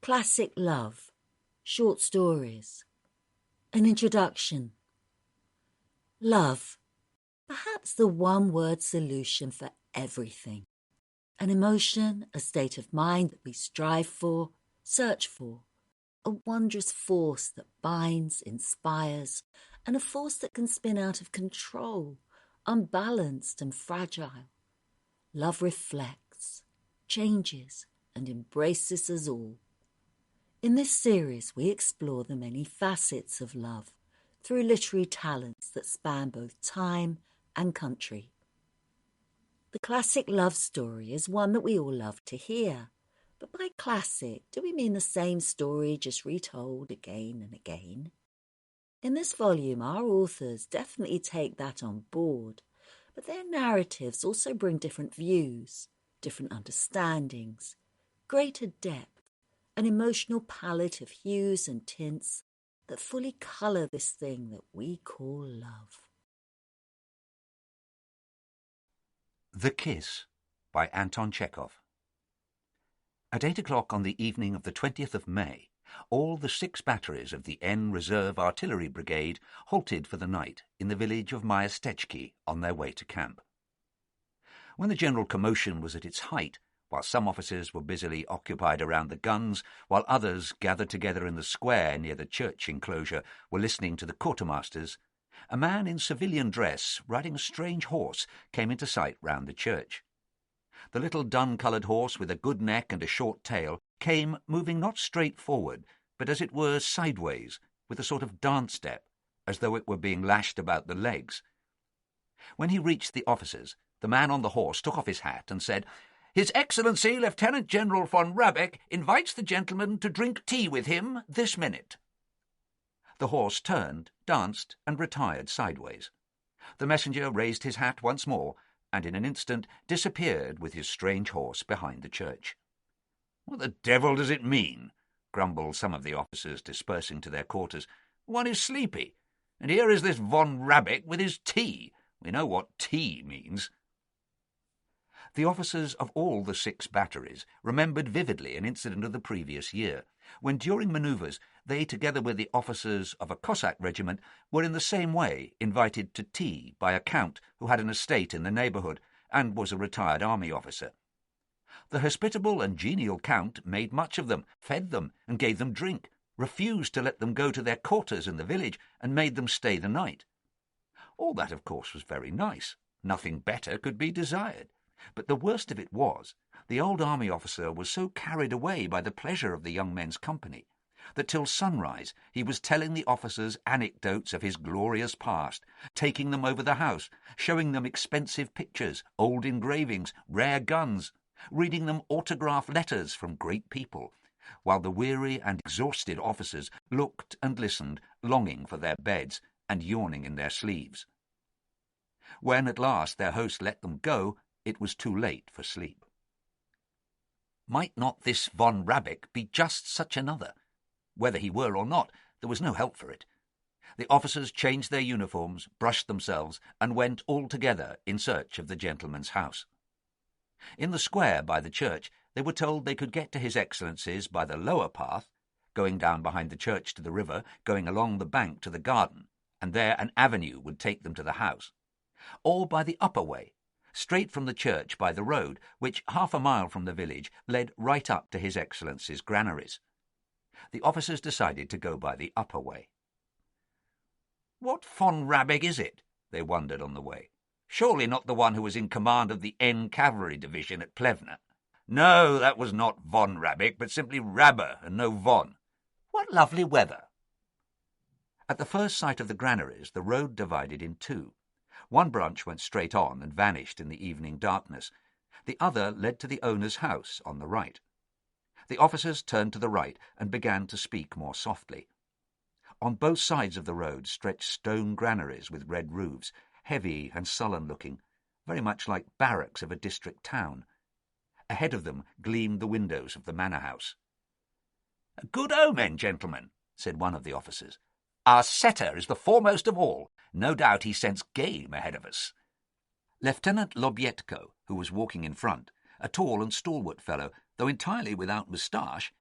Classic love, short stories. An introduction. Love, perhaps the one-word solution for everything. An emotion, a state of mind that we strive for, search for. A wondrous force that binds, inspires, and a force that can spin out of control, unbalanced and fragile. Love reflects, changes, and embraces us all. In this series, we explore the many facets of love through literary talents that span both time and country. The classic love story is one that we all love to hear. But by classic, do we mean the same story just retold again and again? In this volume, our authors definitely take that on board, but their narratives also bring different views, different understandings, greater depth, an emotional palette of hues and tints that fully colour this thing that we call love. The Kiss by Anton Chekhov. At 8 o'clock on the evening of the 20th of May, all the 6 batteries of the N Reserve Artillery Brigade halted for the night in the village of Myastechki on their way to camp. When the general commotion was at its height, while some officers were busily occupied around the guns, while others, gathered together in the square near the church enclosure, were listening to the quartermasters, a man in civilian dress, riding a strange horse, came into sight round the church. The little dun-coloured horse, with a good neck and a short tail, came moving not straight forward, but as it were sideways, with a sort of dance step, as though it were being lashed about the legs. When he reached the officers, the man on the horse took off his hat and said, "His Excellency Lieutenant General von Rabeck invites the gentleman to drink tea with him this minute." The horse turned, danced, and retired sideways. The messenger raised his hat once more, and in an instant disappeared with his strange horse behind the church. "What the devil does it mean?" grumbled some of the officers, dispersing to their quarters. "One is sleepy, and here is this von Rabeck with his tea. We know what tea means." The officers of all the 6 batteries remembered vividly an incident of the previous year, when during manoeuvres they, together with the officers of a Cossack regiment, were in the same way invited to tea by a count who had an estate in the neighbourhood and was a retired army officer. The hospitable and genial count made much of them, fed them, and gave them drink, refused to let them go to their quarters in the village, and made them stay the night. All that, of course, was very nice. Nothing better could be desired. But the worst of it was, the old army officer was so carried away by the pleasure of the young men's company, that till sunrise he was telling the officers anecdotes of his glorious past, taking them over the house, showing them expensive pictures, old engravings, rare guns, reading them autograph letters from great people, while the weary and exhausted officers looked and listened, longing for their beds and yawning in their sleeves. When at last their host let them go, it was too late for sleep. Might not this von Rabeck be just such another? Whether he were or not, there was no help for it. The officers changed their uniforms, brushed themselves, and went all together in search of the gentleman's house. In the square by the church, they were told they could get to His Excellency's by the lower path, going down behind the church to the river, going along the bank to the garden, and there an avenue would take them to the house, or by the upper way, straight from the church by the road, which, 1/2 a mile from the village, led right up to His Excellency's granaries. The officers decided to go by the upper way. "What von Rabeck is it?" they wondered on the way. "Surely not the one who was in command of the N Cavalry Division at Plevna. No, that was not von Rabeck, but simply Rabber and no von. What lovely weather!" At the first sight of the granaries, the road divided in 2. One branch went straight on and vanished in the evening darkness. The other led to the owner's house on the right. The officers turned to the right and began to speak more softly. On both sides of the road stretched stone granaries with red roofs, heavy and sullen-looking, very much like barracks of a district town. Ahead of them gleamed the windows of the manor house. "A good omen, gentlemen," said one of the officers. "Our setter is the foremost of all. No doubt he scents game ahead of us." Lieutenant Lobietko, who was walking in front, a tall and stalwart fellow, though entirely without moustache,